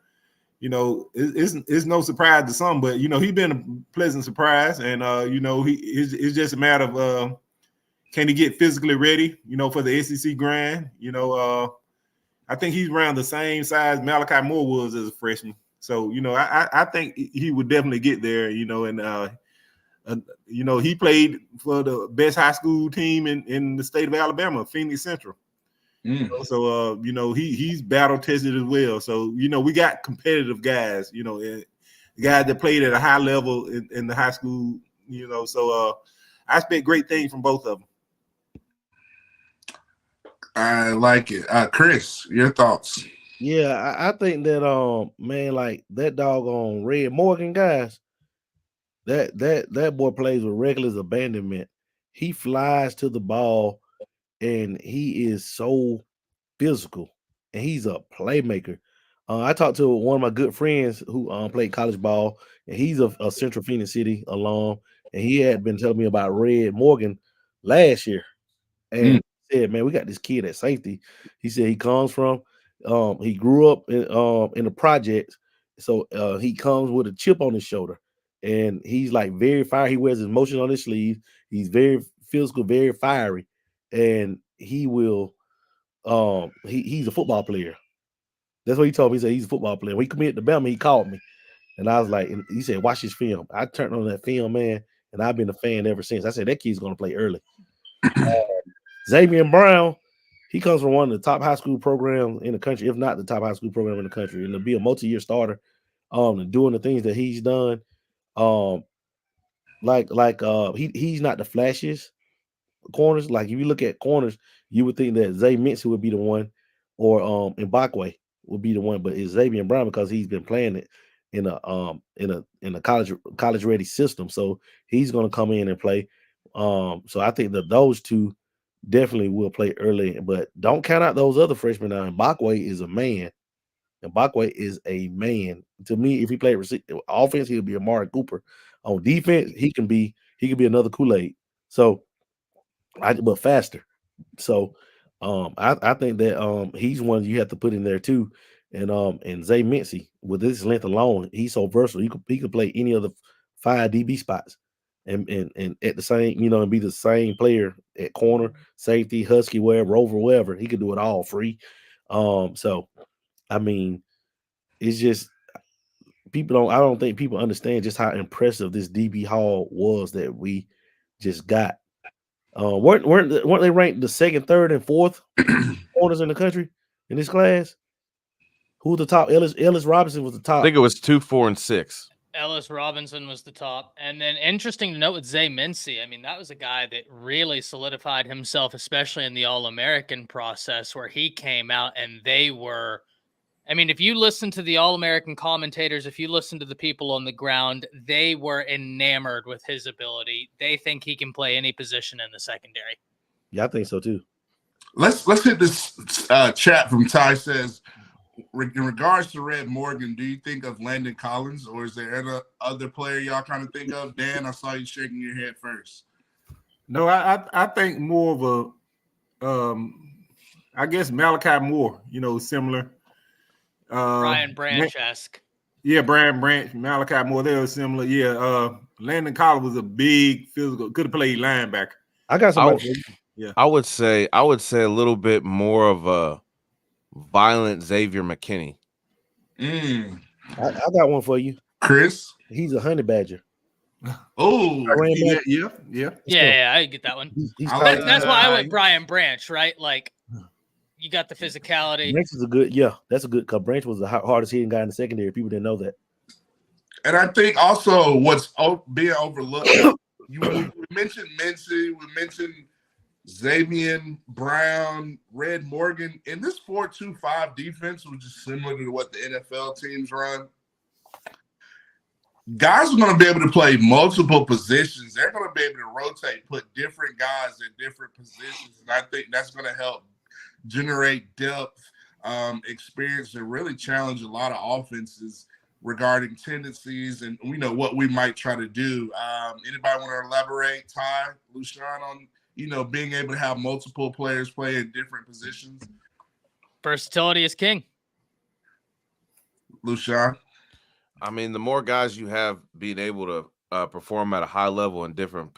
it's no surprise to some, but he's been a pleasant surprise, and it's just a matter of can he get physically ready, for the SEC grind. I think he's around the same size Malachi Moore was as a freshman. So, I think he would definitely get there, and he played for the best high school team in the state of Alabama, Phoenix Central. So, he's battle tested as well. So, we got competitive guys, guys that played at a high level in the high school, so I expect great things from both of them. I like it. Chris, your thoughts? Yeah, I think that man, like that doggone Red Morgan guys, that boy plays with reckless abandonment. He flies to the ball, and he is so physical, and he's a playmaker. I talked to one of my good friends who played college ball, and he's a Central Phoenix City alum, and he had been telling me about Red Morgan last year, and said, "Man, we got this kid at safety." He said he comes from, he grew up in the projects, so he comes with a chip on his shoulder, and he's like very fiery. He wears his emotion on his sleeve. He's very physical, very fiery, and he will. He's a football player. That's what he told me. He said he's a football player. When he committed to Bama, he called me, and I was like, and he said, "Watch his film." I turned on that film, man, and I've been a fan ever since. I said that kid's going to play early. Zabien Brown, he comes from one of the top high school programs in the country, if not the top high school program in the country, and to be a multi-year starter, and doing the things that he's done, he's not the flashiest corners. Like if you look at corners, you would think that Zay Mincy would be the one, or Mbakwe would be the one, but it's Zabien Brown because he's been playing it in a college ready system, so he's going to come in and play. So I think that those two definitely will play early, but don't count out those other freshmen. Now, Mbakwe is a man. Mbakwe is a man. To me, if he played offense, he'll be Amari Cooper. On defense, he can be another Kool-Aid. So, but faster. So, I think that he's one you have to put in there too. And Zay Mincy, with his length alone, he's so versatile. He could play any of the 5 DB spots. And at the same, and be the same player at corner, safety, husky, wherever, rover, wherever. He could do it all free. So I mean, it's just I don't think people understand just how impressive this DB haul was that we just got. Weren't they ranked the 2nd, 3rd, and 4th corners in the country in this class? Who was the top? Ellis Robinson was the top. I think it was 2, 4, and 6. Ellis Robinson was the top. And then interesting to note with Zay Mincy, I mean, that was a guy that really solidified himself, especially in the All-American process, where he came out and they were, I mean, if you listen to the All-American commentators, if you listen to the people on the ground, they were enamored with his ability. They think he can play any position in the secondary. Yeah, I think so too. Let's hit this chat from Ty. Says, in regards to Red Morgan, do you think of Landon Collins, or is there any other player y'all kind of think of? Dan, I saw you shaking your head first. No, I think more of I guess Malachi Moore, similar. Brian Branch-esque. Yeah, Brian Branch, Malachi Moore, they were similar. Yeah, Landon Collins was a big physical, could have played linebacker. I got somebody. I would say a little bit more of a violent Xavier McKinney. I got one for you, Chris. He's a honey badger. Oh, yeah. I get that one. That's why I went Brian Branch, right? Like, you got the physicality. Branch is that's a good. Because Branch was the hardest hitting guy in the secondary. People didn't know that. And I think also what's being overlooked. we mentioned Mincy, we mentioned Zabien Brown, Red Morgan. In this 4-2-5 defense, which is similar to what the NFL teams run, guys are going to be able to play multiple positions. They're going to be able to rotate, put different guys in different positions. And I think that's going to help generate depth, experience, and really challenge a lot of offenses regarding tendencies and what we might try to do. Anybody want to elaborate, Ty, Lushan, on being able to have multiple players play in different positions? Versatility is king. Lushan? I mean, the more guys you have being able to perform at a high level in different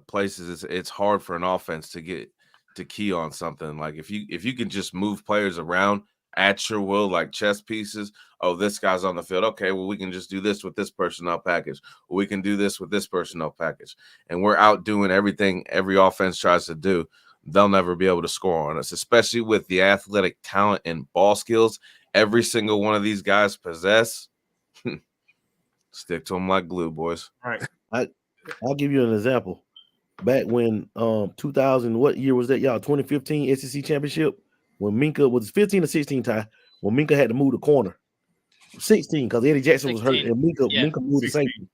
places, it's hard for an offense to get to key on something. Like if you can just move players around at your will, like chess pieces. Oh, this guy's on the field. Okay, well, we can just do this with this personnel package. Or we can do this with this personnel package. And we're out doing everything every offense tries to do. They'll never be able to score on us, especially with the athletic talent and ball skills every single one of these guys possess. Stick to them like glue, boys. Right. I'll give you an example. Back when 2000, what year was that, y'all? 2015 SEC championship, when Minka was 15 or 16 time, when Minka had to move the corner. 16, because Eddie Jackson was hurt, and Minka moved the safety.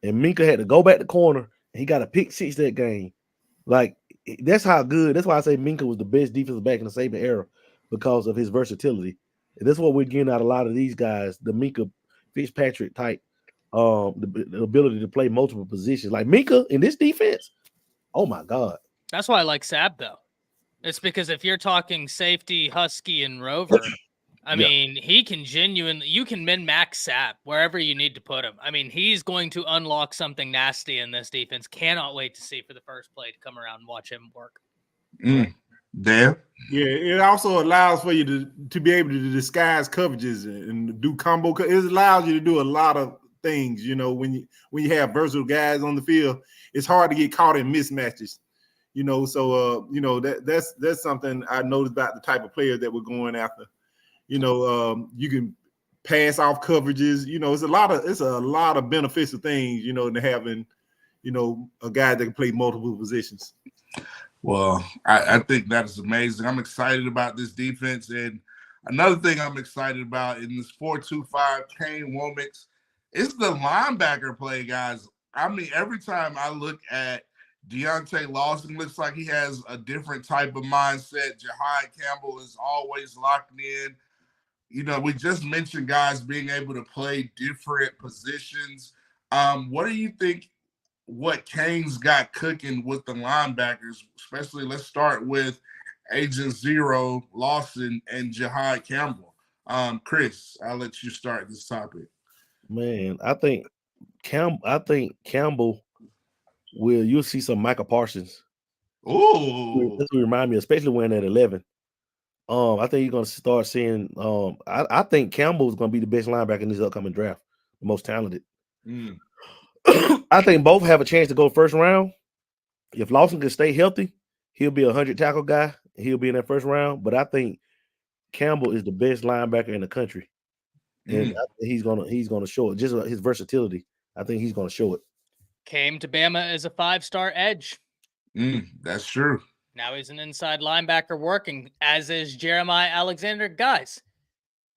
And Minka had to go back to corner, and he got a pick six that game. Like, that's how good. That's why I say Minka was the best defensive back in the Saban era, because of his versatility. And that's what we're getting out of a lot of these guys, the Minka Fitzpatrick type, the ability to play multiple positions. Like Minka in this defense, oh my God. That's why I like Sab, though. It's because if you're talking safety, Husky, and Rover, I mean, he can you can min-max Sab wherever you need to put him. I mean, he's going to unlock something nasty in this defense. Cannot wait to see for the first play to come around and watch him work. Dan? Yeah, it also allows for you to be able to disguise coverages and do combo. It allows you to do a lot of things. When you have versatile guys on the field, it's hard to get caught in mismatches. So that's something I noticed about the type of players that we're going after. You can pass off coverages. It's a lot of beneficial things. To having a guy that can play multiple positions. Well, I think that is amazing. I'm excited about this defense. And another thing I'm excited about in this 4-2-5 Kane Wommack is the linebacker play, guys. I mean, every time I look at Deontay Lawson, looks like he has a different type of mindset. Jahai Campbell is always locked in. We just mentioned guys being able to play different positions. What do you think what Kane's got cooking with the linebackers, especially let's start with Agent Zero, Lawson, and Jahai Campbell? Chris, I'll let you start this topic. Man, I think Campbell you'll see some Micah Parsons. Ooh. This will remind me, especially when at 11. I think you're gonna start seeing I think Campbell's gonna be the best linebacker in this upcoming draft, the most talented. I think both have a chance to go first round. If Lawson can stay healthy, he'll be a 100 tackle guy. He'll be in that first round. But I think Campbell is the best linebacker in the country, and I think he's gonna show it. Just his versatility, I think he's gonna show it. Came to Bama as a 5-star edge. That's true. Now he's an inside linebacker working, as is Jeremiah Alexander. Guys,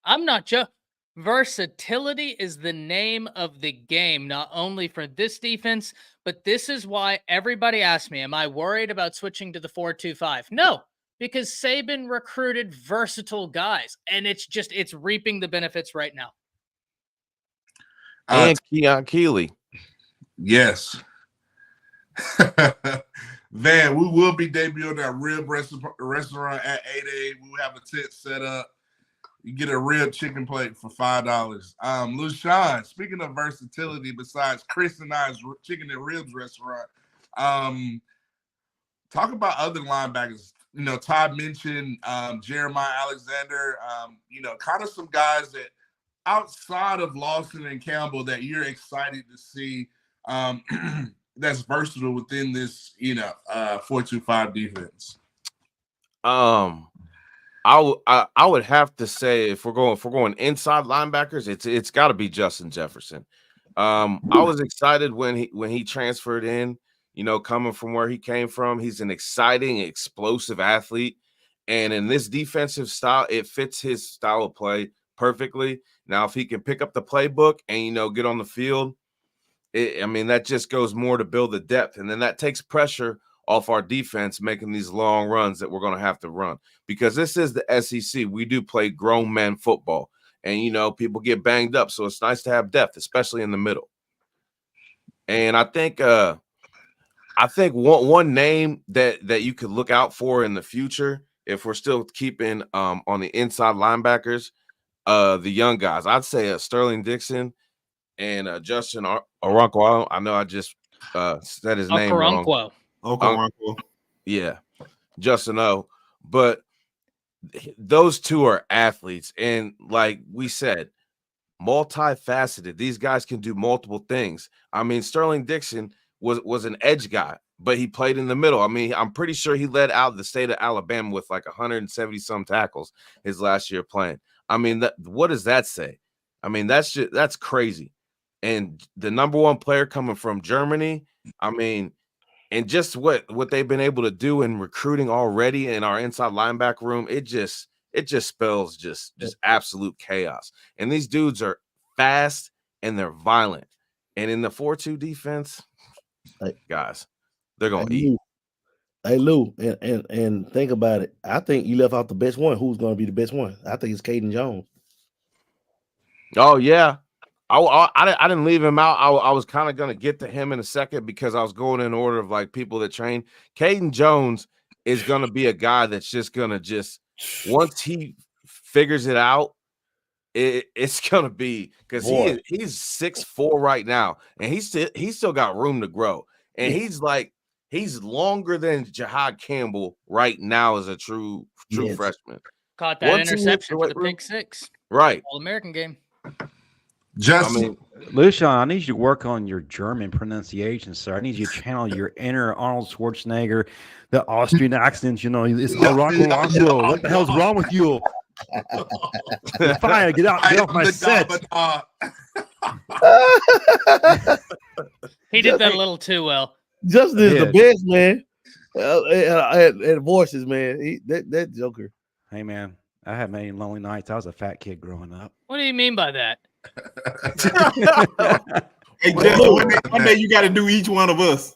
I'm not joking. Versatility is the name of the game, not only for this defense, but this is why everybody asks me, am I worried about switching to the 4-2-5? No, because Saban recruited versatile guys, and it's reaping the benefits right now. And Keon Keeley. Yes. Van, we will be debuting at Rib Restaurant at 8 a.m. We will have a tent set up. You get a rib chicken plate for $5. Lushan, speaking of versatility, besides Chris and I's chicken and ribs restaurant, talk about other linebackers. Todd mentioned Jeremiah Alexander, kind of some guys that outside of Lawson and Campbell that you're excited to see that's versatile within this, 4-2-5 defense. I would have to say if we're going inside linebackers, it's got to be Justin Jefferson. I was excited when he transferred in, coming from where he came from. He's an exciting, explosive athlete, and in this defensive style, it fits his style of play perfectly. Now, if he can pick up the playbook and get on the field, that just goes more to build the depth, and then that takes pressure off our defense making these long runs that we're going to have to run, because this is the SEC. We do play grown men football, And, people get banged up. So it's nice to have depth, especially in the middle. And I think one name that you could look out for in the future, if we're still keeping on the inside linebackers, the young guys, I'd say Sterling Dixon and Justin Okonkwo. I know I just said his name wrong. Okonkwo. Yeah, Justin O. But those two are athletes, and like we said, multifaceted. These guys can do multiple things. I mean, Sterling Dixon was an edge guy, but he played in the middle. I mean, I'm pretty sure he led out the state of Alabama with like 170 some tackles his last year playing. I mean, what does that say? I mean, that's crazy. And the number one player coming from Germany, I mean, and just what they've been able to do in recruiting already in our inside linebacker room, it just spells just absolute chaos. And these dudes are fast and they're violent. And in the 4-2 defense, guys, they're gonna eat. Hey Lou, and think about it. I think you left out the best one. Who's gonna be the best one? I think it's Caden Jones. Oh yeah. I didn't leave him out. I was kind of going to get to him in a second because I was going in order of like people that train. Caden Jones is going to be a guy that's just going to once he figures it out, it's going to be because he's 6'4" right now, and he's still got room to grow. And he's longer than Jahad Campbell right now as a true freshman. Caught that interception for the pick six. Right. All-American game. Lucian, I need you to work on your German pronunciation, sir. I need you to channel your inner Arnold Schwarzenegger, the Austrian accents. It's Morocco. What the hell's wrong with you? Fine, get off my set. He did that a little too well. Justin is the best, man. At voices, man. That Joker. Hey, man, I had many lonely nights. I was a fat kid growing up. What do you mean by that? Hey, one day you got to do each one of us.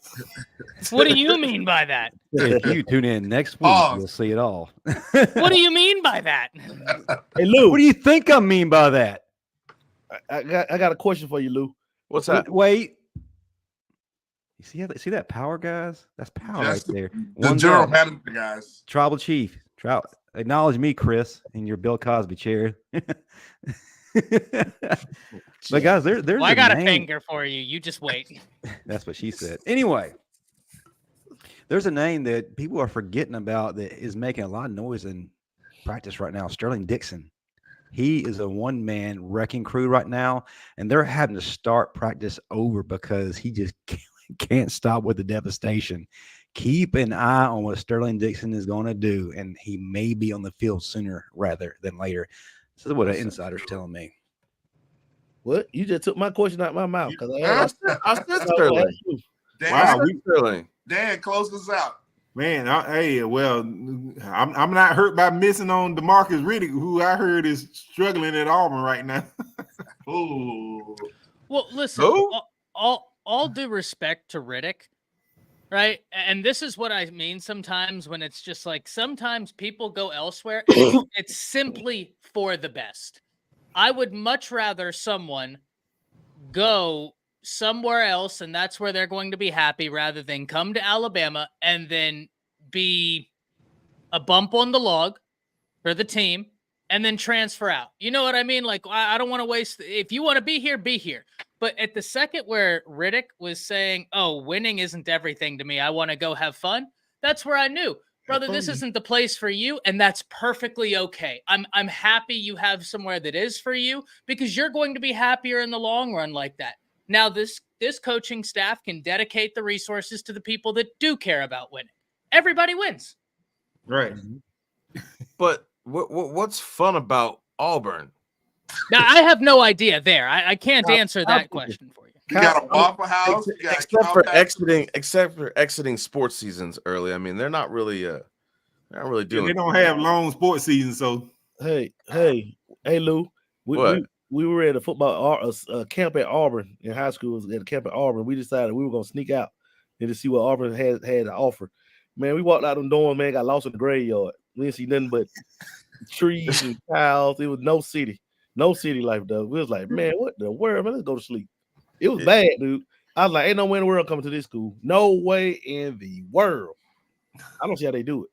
What do you mean by that? If you tune in next week, you'll see it all. What do you mean by that? Hey Lou, what do you think I mean by that? I got a question for you, Lou. What's that? Wait. You see that power, guys? That's power right there. The general manager, guys. Tribal chief. Acknowledge me, Chris, in your Bill Cosby chair. But guys, there's I got a finger for you. You just wait. That's what she said. Anyway, there's a name that people are forgetting about that is making a lot of noise in practice right now. Sterling Dixon. He is a one-man wrecking crew right now, and they're having to start practice over because he just can't stop with the devastation. Keep an eye on what Sterling Dixon is going to do, and he may be on the field sooner rather than later. This is what an insider's telling me. What? You just took my question out of my mouth. I said Sterling. Sterling. Dan, close this out. Man, I'm not hurt by missing on DeMarcus Riddick, who I heard is struggling at Auburn right now. Ooh. Well, listen, all due respect to Riddick, right? And this is what I mean sometimes when it's just like sometimes people go elsewhere and it's simply for the best. I would much rather someone go somewhere else and that's where they're going to be happy rather than come to Alabama and then be a bump on the log for the team and then transfer out. You know what I mean? Like, I don't want to waste. If you want to be here, be here. But at the second where Riddick was saying, oh, winning isn't everything to me, I want to go have fun, that's where I knew, brother, this isn't the place for you, and that's perfectly okay. I'm happy you have somewhere that is for you because you're going to be happier in the long run like that. Now, this coaching staff can dedicate the resources to the people that do care about winning. Everybody wins. Right. But what's fun about Auburn? Now, I have no idea there. I can't answer that question for you. You got a Waffle House. Except for exiting sports seasons early. I mean, they're not really doing. They don't have long sports seasons, so. Hey, Lou. We were at a football camp at Auburn in high school. At a camp at Auburn, we decided we were gonna sneak out and to see what Auburn had to offer. Man, we walked out them dorms, man, got lost in the graveyard. We didn't see nothing but trees and cows. It was no city. No city life, though. We was like, man, what the world? Man, let's go to sleep. It was bad, dude. I was like, ain't no way in the world coming to this school. No way in the world. I don't see how they do it.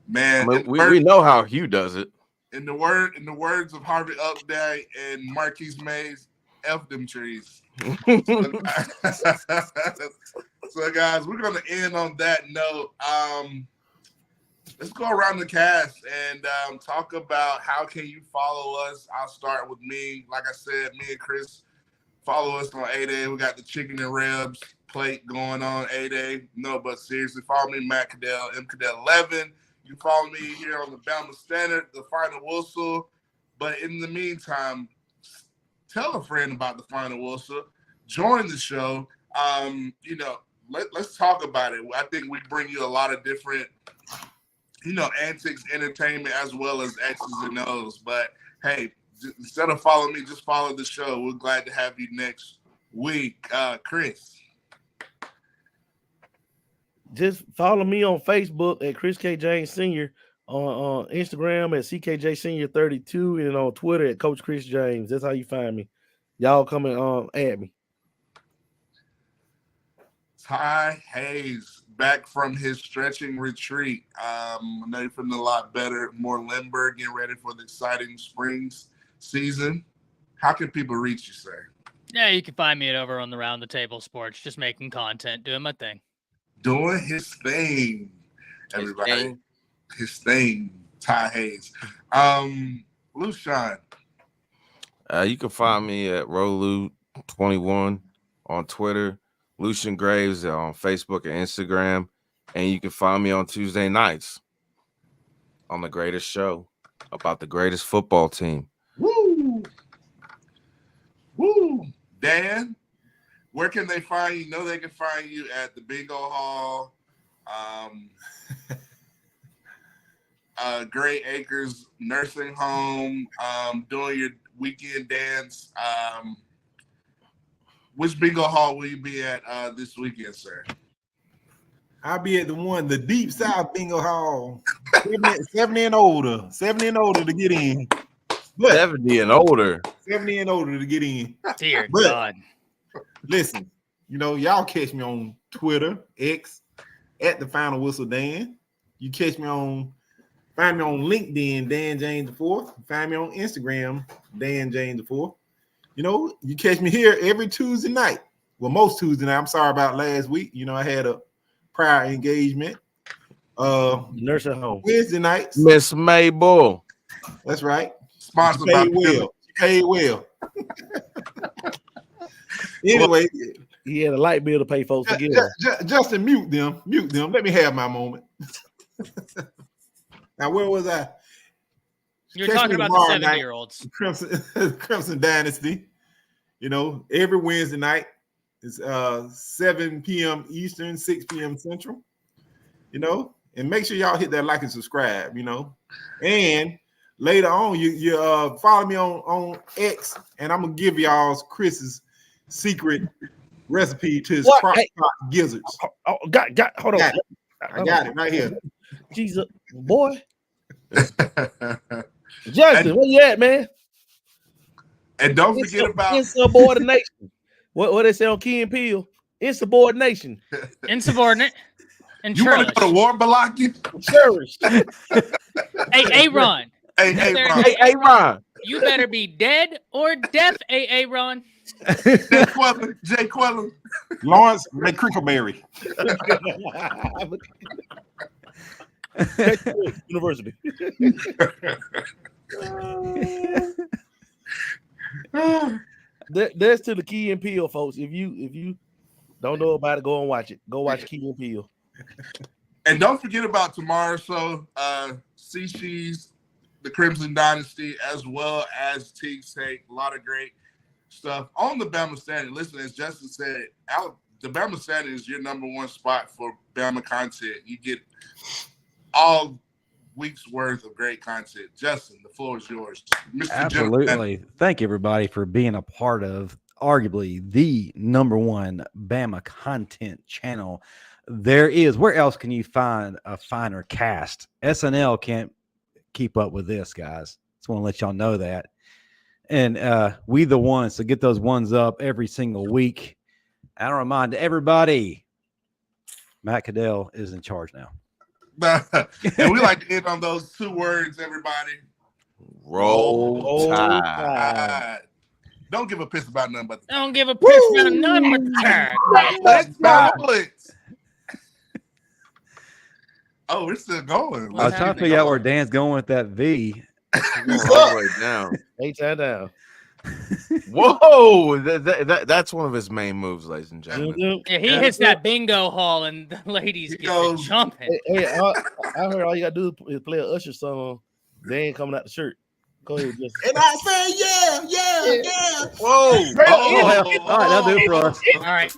Man, we know how Hugh does it. In the words of Harvey Updike and Marquise Mays, F them trees. So guys, we're gonna end on that note. Let's go around the cast and talk about how can you follow us. I'll start with me. Like I said, me and Chris follow us on A-Day. We got the chicken and ribs plate going on A-Day. No, but seriously, follow me, Matt Cadell, MCadell11. You follow me here on the Bama Standard, the Final Whistle. But in the meantime, tell a friend about the Final Whistle. Join the show. Let's talk about it. I think we bring you a lot of different, antics, entertainment, as well as X's and O's. But hey, instead of following me, just follow the show. We're glad to have you next week. Chris. Just follow me on Facebook at Chris K. James Sr., on Instagram at CKJ Senior 32, and on Twitter at Coach Chris James. That's how you find me. Y'all come and add me. Ty Hayes back from his stretching retreat. I know you're feeling a lot better, more limber, getting ready for the exciting spring season. How can people reach you, sir? Yeah, you can find me over on the Round the Table Sports, just making content, doing my thing. Doing his thing, everybody. His thing, Ty Hayes. Lushan. You can find me at Rolu21 on Twitter, Lucian Graves on Facebook and Instagram, and you can find me on Tuesday nights on The Greatest Show about the greatest football team. Woo! Woo! Dan, where can they find you? Know they can find you at the Bingo Hall, Great Acres Nursing Home, doing your weekend dance. Which Bingo Hall will you be at this weekend, sir? I'll be at the Deep South Bingo Hall. 70 and older. 70 and older to get in. But 70 and older. 70 and older to get in. Dear But, God. Listen, y'all catch me on Twitter, X, at the Final Whistle Dan. You find me on LinkedIn, Dan James IV. Find me on Instagram, Dan James IV. You catch me here every Tuesday night. Well, most Tuesday night. I'm sorry about last week. I had a prior engagement. Nursing home. Wednesday nights. Miss Mabel. That's right. Sponsored She by paid well. She paid well. Anyway, He had a light bill to pay folks to get Justin, mute them. Let me have my moment. Now, where was I? You're Catch talking me about the tomorrow night, 70-year-olds. Crimson Dynasty. Every Wednesday night is 7 p.m. Eastern, 6 p.m. Central. And make sure y'all hit that like and subscribe. And later on, you follow me on X, and I'm gonna give y'all Chris's secret recipe to his crock pot gizzards. hold on. I got it right here. Jesus, boy. Justin, where you at, man? And don't forget about insubordination. What they say on Key and Peele? Insubordination. Insubordinate. And you want to go to war, Balaki? Cherish. Hey, Ron. Hey, Ron. You better be dead or deaf, Ron. Jay Quellen. Lawrence McCrickleberry. University. That's to the Key and Peele, folks. If you don't know about it, go and watch it. Go watch Key and Peele. And don't forget about tomorrow. So, CC's the Crimson Dynasty, as well as Teague's Take. A lot of great stuff on the Bama Standard. Listen, as Justin said, the Bama Standard is your number one spot for Bama content. You get all week's worth of great content. Justin, the floor is yours. Mr. Absolutely. Gentleman. Thank you, everybody, for being a part of arguably the number one Bama content channel there is. Where else can you find a finer cast? SNL can't keep up with this, guys. Just want to let y'all know that. And we the ones to get those ones up every single week. I remind everybody, Matt Caddell is in charge now. And we like to end on those 2 words, everybody. Roll Tide. Tide. Don't give a piss about nothing but the Don't give a piss about none but the tide. Let's balance. Oh, we're still going. I was trying to figure out where Dan's going with that V. All the way down. 8 times down. Whoa, that's one of his main moves, ladies and gentlemen. Yeah, he hits that bingo hall and the ladies get to jumping. Hey, I heard all you gotta do is play an Usher song. They ain't coming out the shirt. Go ahead, just. And I say, yeah. Whoa. All right, that'll do it for us. All right.